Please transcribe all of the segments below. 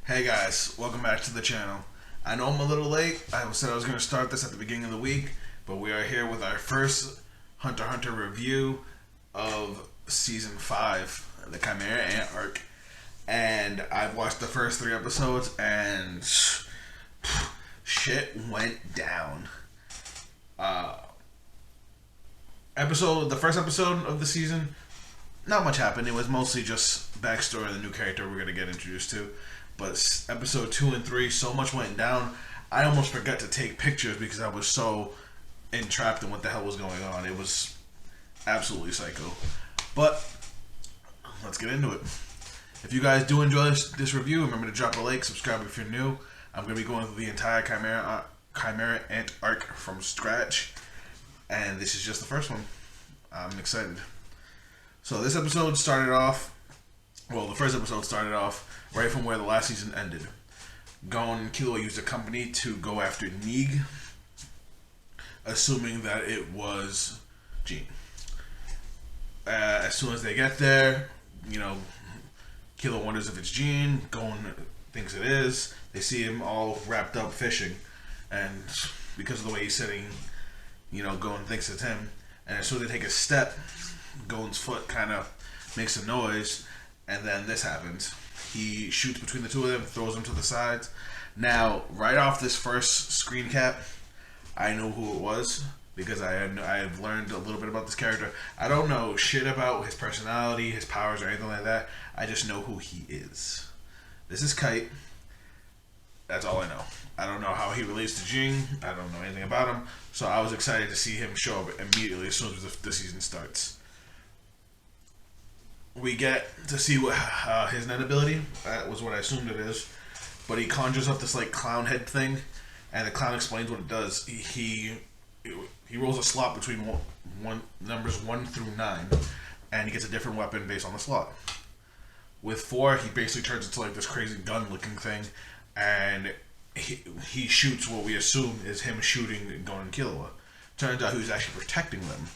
Hey guys, welcome back to the channel. I know I'm a little late. I said I was going to start this at the beginning of the week, but we are here with our first Hunter x Hunter review of Season 5, the Chimera Ant arc. And I've watched the first 3 episodes and shit went down. The first episode of the season, not much happened. It was mostly just backstory of the new character we're going to get introduced to. But episode 2 and 3, so much went down. I almost forgot to take pictures because I was so entrapped in what the hell was going on. It was absolutely psycho. But let's get into it. If you guys do enjoy this review, remember to drop a like, subscribe if you're new. I'm going to be going through the entire Chimera Ant arc from scratch. And this is just the first one. I'm excited. So this episode started off, the first episode started off right from where the last season ended. Gon and Killua used a company to go after Neeg, assuming that it was Jean. As soon as they get there, Killua wonders if it's Jean. Gon thinks it is. They see him all wrapped up fishing, and because of the way he's sitting, Gon thinks it's him. And as soon as they take a step, Gon's foot kind of makes a noise, and then this happens. He shoots between the two of them, throws them to the sides. Now, right off this first screen cap, I know who it was because I have learned a little bit about this character. I don't know shit about his personality, his powers, or anything like that. I just know who he is. This is Kite. That's all I know. I don't know how he relates to Jing. I don't know anything about him. So I was excited to see him show up immediately as soon as the season starts. We get to see what his net ability. That was what I assumed it is. But he conjures up this clown head thing, and the clown explains what it does. He rolls a slot between numbers 1 through 9, and he gets a different weapon based on the slot. With 4, he basically turns into this crazy gun-looking thing, and he shoots what we assume is him shooting Gon and Killua. Turns out he was actually protecting them.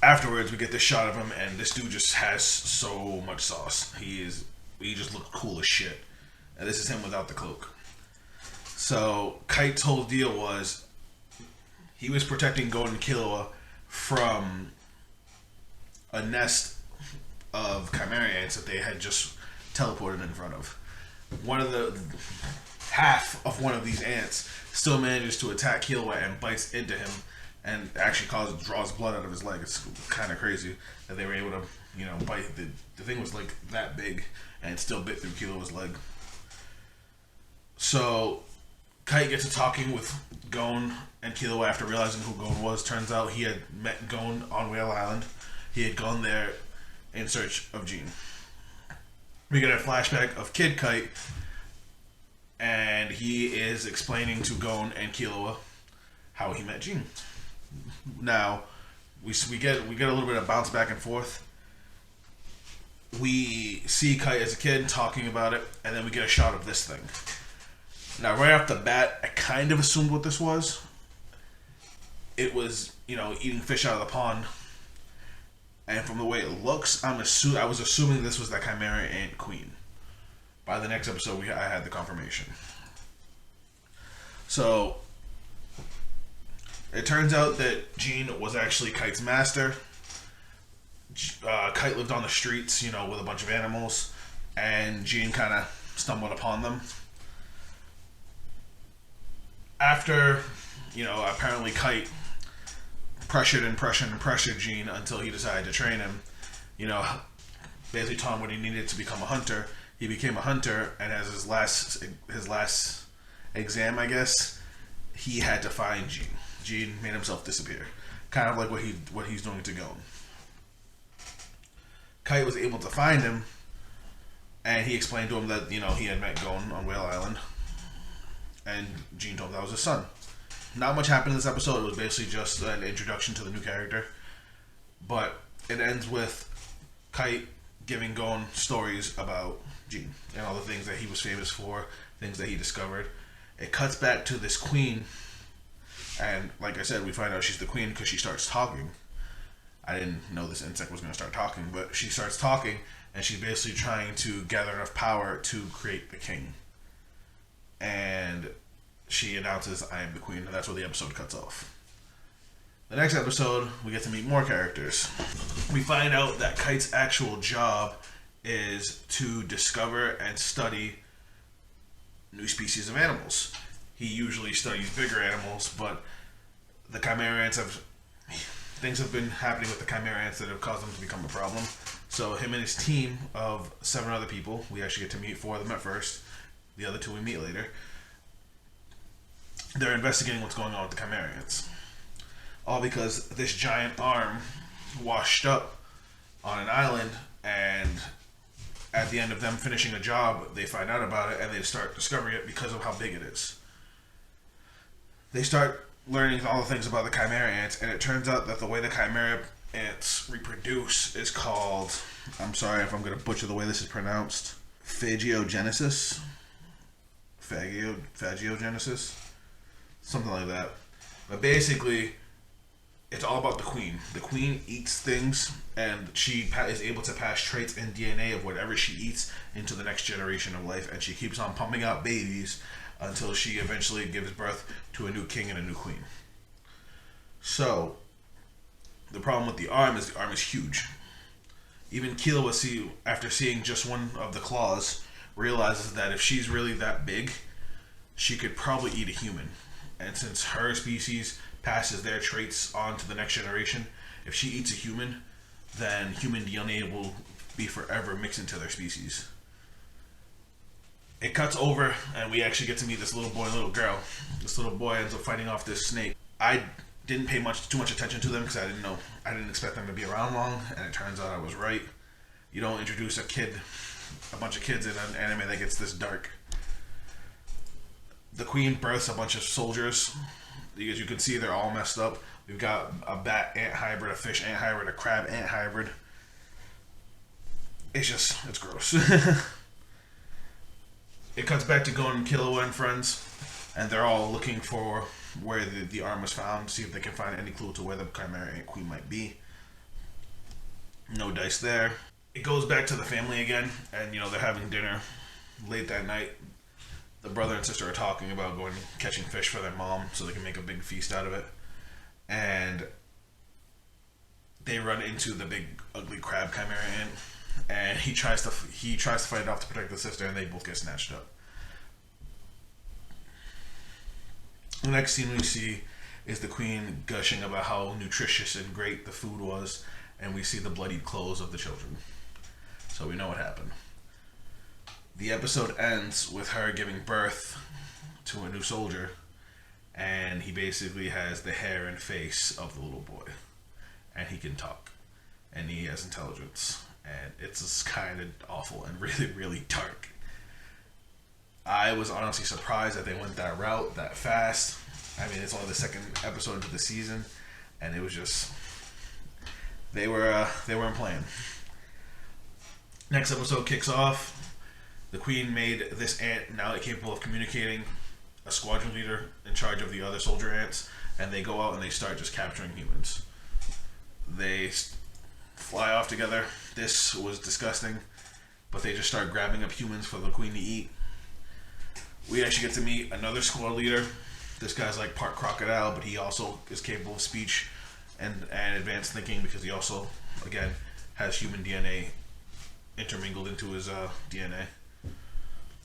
Afterwards, we get this shot of him, and this dude just has so much sauce. He just looks cool as shit. And this is him without the cloak. So, Kite's whole deal was he was protecting Gon and Killua from a nest of Chimera ants that they had just teleported in front of. Half of one of these ants still manages to attack Killua and bites into him, and actually draws blood out of his leg. It's kind of crazy that they were able to, bite. The thing was that big, and it still bit through Killua's leg. So, Kite gets to talking with Gon and Killua after realizing who Gon was. Turns out he had met Gon on Whale Island. He had gone there in search of Jean. We get a flashback of Kid Kite, and he is explaining to Gon and Killua how he met Jean. Now, we get a little bit of bounce back and forth. We see Kite as a kid talking about it, and then we get a shot of this thing. Now, right off the bat, I kind of assumed what this was. It was, eating fish out of the pond. And from the way it looks, I was assuming this was the Chimera Ant Queen. By the next episode, I had the confirmation. So, it turns out that Jean was actually Kite's master. Kite lived on the streets, with a bunch of animals, and Jean kind of stumbled upon them. After, apparently Kite pressured Jean until he decided to train him. Basically taught him what he needed to become a hunter. He became a hunter, and as his last exam, I guess, he had to find Jean. Jean made himself disappear, kind of like what he's doing to Gon. Kite was able to find him, and he explained to him that he had met Gon on Whale Island, and Jean told him that was his son. Not much happened in this episode. It was basically just an introduction to the new character, but it ends with Kite giving Gon stories about Jean and all the things that he was famous for, things that he discovered. It cuts back to this queen. And like I said, we find out she's the queen because she starts talking. I didn't know this insect was going to start talking, but she starts talking, and she's basically trying to gather enough power to create the king. and she announces, "I am the queen," and that's where the episode cuts off. The next episode, we get to meet more characters. We find out that Kite's actual job is to discover and study new species of animals. He usually studies bigger animals, but the Chimera ants things have been happening with the Chimera ants that have caused them to become a problem. So him and his team of 7 other people, we actually get to meet 4 of them at first. The other 2 we meet later. They're investigating what's going on with the Chimera ants. All because this giant arm washed up on an island, and at the end of them finishing a job, they find out about it and they start discovering it because of how big it is. They start learning all the things about the Chimera ants, and it turns out that the way the Chimera ants reproduce is called, I'm sorry if I'm going to butcher the way this is pronounced, phagiogenesis? Phagiogenesis? Something like that. But basically, it's all about the queen. The queen eats things, and she is able to pass traits and DNA of whatever she eats into the next generation of life, and she keeps on pumping out babies until she eventually gives birth to a new king and a new queen. So, the problem with the arm is huge. Even Kilo, after seeing just one of the claws, realizes that if she's really that big, she could probably eat a human. And since her species passes their traits on to the next generation, if she eats a human, then human DNA will be forever mixed into their species. It cuts over, and we actually get to meet this little boy and little girl. This little boy ends up fighting off this snake. I didn't pay too much attention to them because I didn't expect them to be around long, and it turns out I was right. You don't introduce a bunch of kids in an anime that gets this dark. The queen births a bunch of soldiers. As you can see, they're all messed up. We've got a bat ant hybrid, a fish ant hybrid, a crab ant hybrid. It's gross. It cuts back to Gon, Killua, and friends, and they're all looking for where the arm was found, see if they can find any clue to where the Chimera Ant Queen might be. No dice there. It goes back to the family again, and they're having dinner late that night. The brother and sister are talking about going catching fish for their mom so they can make a big feast out of it. And they run into the big ugly crab Chimera Ant, and he tries to fight it off to protect the sister, and they both get snatched up. The next scene we see is the queen gushing about how nutritious and great the food was, and we see the bloodied clothes of the children. So we know what happened. The episode ends with her giving birth to a new soldier, and he basically has the hair and face of the little boy, and he can talk, and he has intelligence, and it's just kind of awful and really, really dark. I was honestly surprised that they went that route that fast. I mean, it's only the 2nd episode of the season, and it was just they weren't playing. Next episode kicks off. The queen made this ant now capable of communicating a squadron leader in charge of the other soldier ants, and they go out and they start just capturing humans. They fly off together. This was disgusting, but they just start grabbing up humans for the queen to eat. We actually get to meet another squad leader. This guy's like part crocodile, but he also is capable of speech and advanced thinking because he also, again, has human DNA intermingled into his DNA.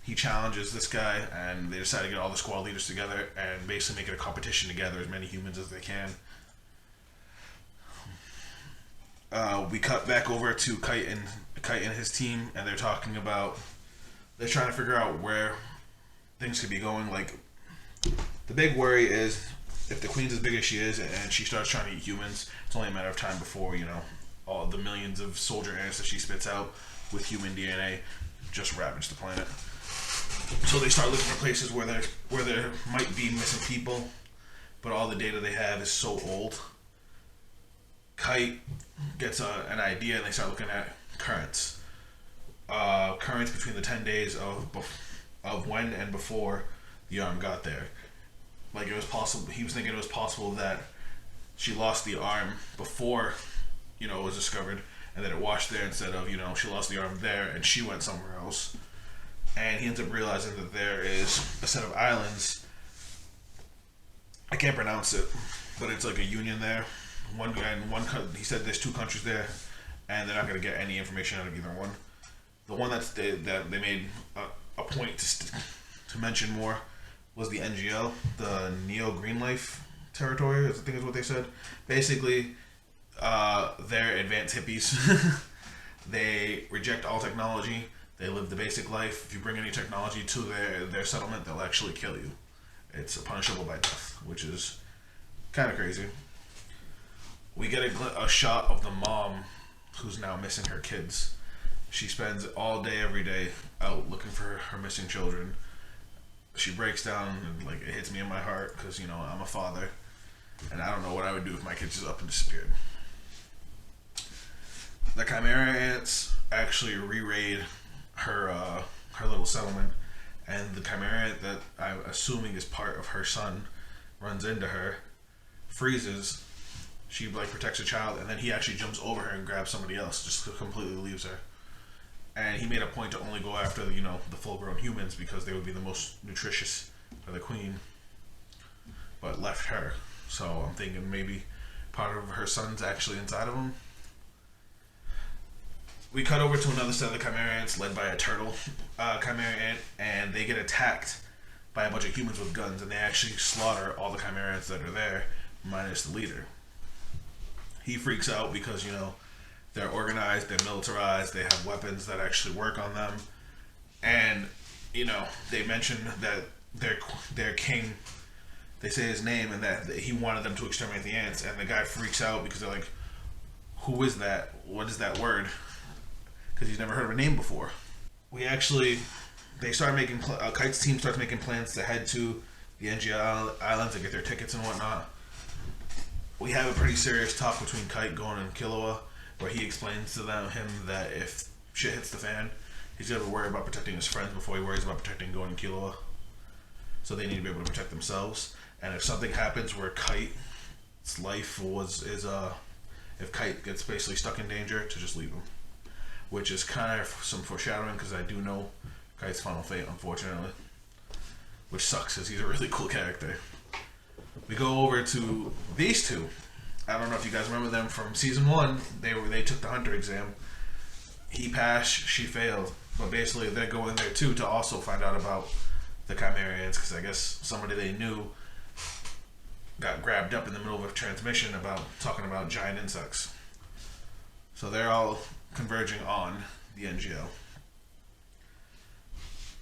He challenges this guy, and they decide to get all the squad leaders together and basically make it a competition to gather as many humans as they can. We cut back over to Kite and his team, and they're trying to figure out where things could be going. Like, the big worry is if the queen's as big as she is and she starts trying to eat humans, it's only a matter of time before all the millions of soldier ants that she spits out with human DNA just ravage the planet. So they start looking for places where there might be missing people, but all the data they have is so old. Kite gets an idea, and they start looking at currents. Currents between the 10 days of when and before the arm got there. Like, it was possible. He was thinking it was possible that she lost the arm before it was discovered, and that it washed there instead of she lost the arm there and she went somewhere else. and he ends up realizing that there is a set of islands. I can't pronounce it, but it's like a union there. He said there's 2 countries there, and they're not going to get any information out of either one. The one that they made a point to mention more was the NGL, the Neo Green Life territory, I think is what they said. Basically, they're advanced hippies. They reject all technology. They live the basic life. If you bring any technology to their settlement, they'll actually kill you. It's punishable by death, which is kind of crazy. We get a shot of the mom who's now missing her kids. She spends all day, every day out looking for her missing children. She breaks down and like it hits me in my heart because I'm a father, and I don't know what I would do if my kids just up and disappeared. The Chimera ants actually re-raid her little settlement, and the Chimera ant that I'm assuming is part of her son runs into her, freezes. She like protects her child, and then he actually jumps over her and grabs somebody else, just completely leaves her. And he made a point to only go after the full-grown humans because they would be the most nutritious for the queen, but left her. So I'm thinking maybe part of her son's actually inside of him. We cut over to another set of the Chimera ants led by a turtle Chimera ant, and they get attacked by a bunch of humans with guns, and they actually slaughter all the Chimera ants that are there, minus the leader. He freaks out because they're organized, they're militarized, they have weapons that actually work on them, and they mention that their king, they say his name, and that he wanted them to exterminate the ants, and the guy freaks out because they're like, who is that? What is that word? Because he's never heard of a name before. They start making, Kite's team starts making plans to head to the NGL Islands and get their tickets and whatnot. We have a pretty serious talk between Kite, Gon, and Killua, where he explains to him that if shit hits the fan, he's going to worry about protecting his friends before he worries about protecting Gon and Killua. So they need to be able to protect themselves. And if something happens where Kite's life if Kite gets basically stuck in danger, to just leave him. Which is kind of some foreshadowing because I do know Kite's final fate, unfortunately. Which sucks because he's a really cool character. We go over to these two. I don't know if you guys remember them from season 1. They took the hunter exam. He passed, she failed. But basically they're going there too to also find out about the Chimera ants because I guess somebody they knew got grabbed up in the middle of a transmission talking about giant insects. So they're all converging on the NGO.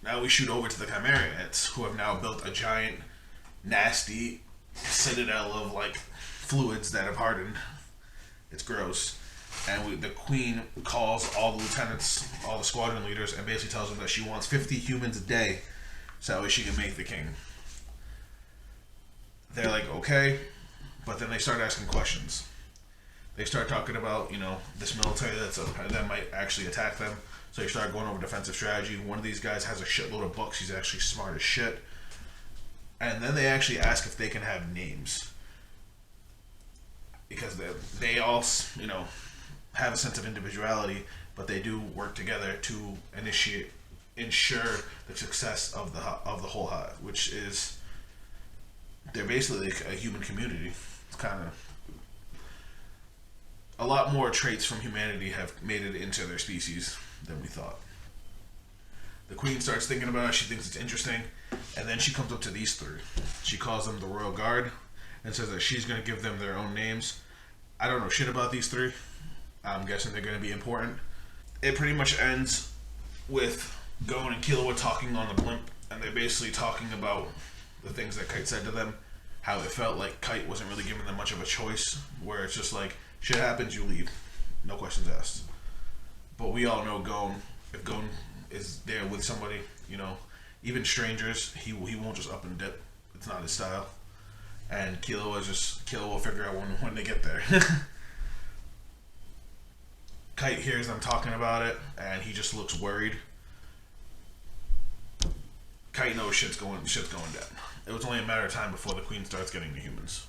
Now we shoot over to the Chimera ants, who have now built a giant, nasty citadel of like fluids that have hardened. It's gross. And the queen calls all the lieutenants, all the squadron leaders, and basically tells them that she wants 50 humans a day so that way she can make the king. They're like, okay, but then they start asking questions. They start talking about, this military that might actually attack them. So they start going over defensive strategy. One of these guys has a shitload of books. He's actually smart as shit. And then they actually ask if they can have names. Because they all, have a sense of individuality, but they do work together to ensure the success of the whole hive, which is, they're basically like a human community. It's kind of, a lot more traits from humanity have made it into their species than we thought. The queen starts thinking about it. She thinks it's interesting, and then she comes up to these 3. She calls them the Royal Guard and says that she's going to give them their own names. I don't know shit about these 3. I'm guessing they're going to be important. It pretty much ends with Gon and Killua talking on the blimp, and they're basically talking about the things that Kite said to them, how it felt like Kite wasn't really giving them much of a choice, where it's just like, shit happens, you leave. No questions asked. But we all know Gon, if Gon is there with somebody, even strangers, he won't just up and dip. It's not his style. And Killua will figure out when they get there. Kite hears them talking about it, and he just looks worried. Kite knows shit's going down. It was only a matter of time before the queen starts getting the humans.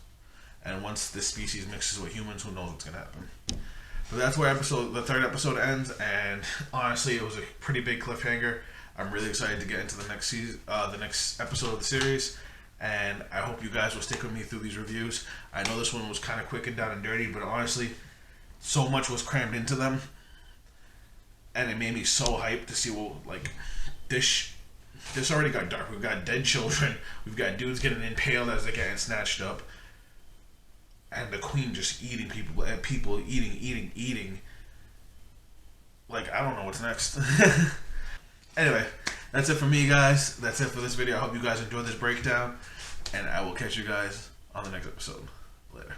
And once this species mixes with humans, who knows what's going to happen. But that's where the 3rd episode ends, and honestly, it was a pretty big cliffhanger. I'm really excited to get into the next season, the next episode of the series, and I hope you guys will stick with me through these reviews. I know this one was kind of quick and down and dirty, but honestly, so much was crammed into them, and it made me so hyped to see what like this. This already got dark. We've got dead children. We've got dudes getting impaled as they're getting snatched up, and the queen just eating people, and people eating. Like, I don't know what's next. Anyway, that's it for me, guys. That's it for this video. I hope you guys enjoyed this breakdown, and I will catch you guys on the next episode. Later.